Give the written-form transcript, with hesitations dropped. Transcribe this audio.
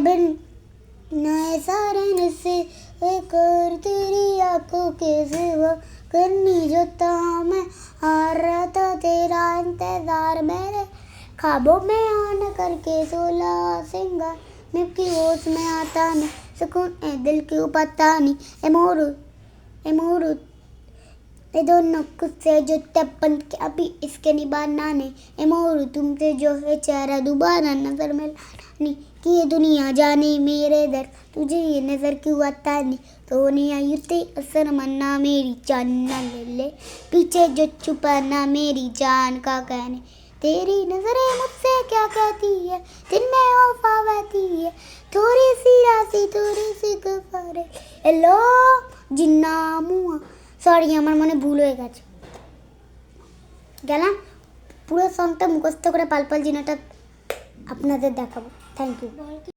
अब नए सारे से कर तेरी आंखों के सिवा करनी जो था मैं हार रहा था तेरा इंतजार मेरे ख्वाबों में आना करके सोला सिंगार मैं की होश में आता नहीं सुकून है दिल क्यों पता नहीं ए मोरू ये दोनों खुद से जो तपन के अभी इसके निभाना नहीं ए मोरू तुमसे जो है चेहरा दोबारा नजर में लाना नहीं कि ये दुनिया जाने मेरे दर तुझे ये नजर क्यों आता नहीं तो नहीं आयुते असर मन्ना मेरी जान ना ले ले पीछे जो छुपाना मेरी जान का कहने तेरी नजरें मुझसे क्या कहती है दिन में वफा बहती है थोड़ी सी राशि थोड़ी सी गफारे हेलो जिन्ना मुआ সরি আমার মনে ভুল হয়ে গেছে গেলাম পুরো সংটা মুখস্থ করে পালপাল জিনাটা আপনাদের দেখাবো থ্যাংক ইউ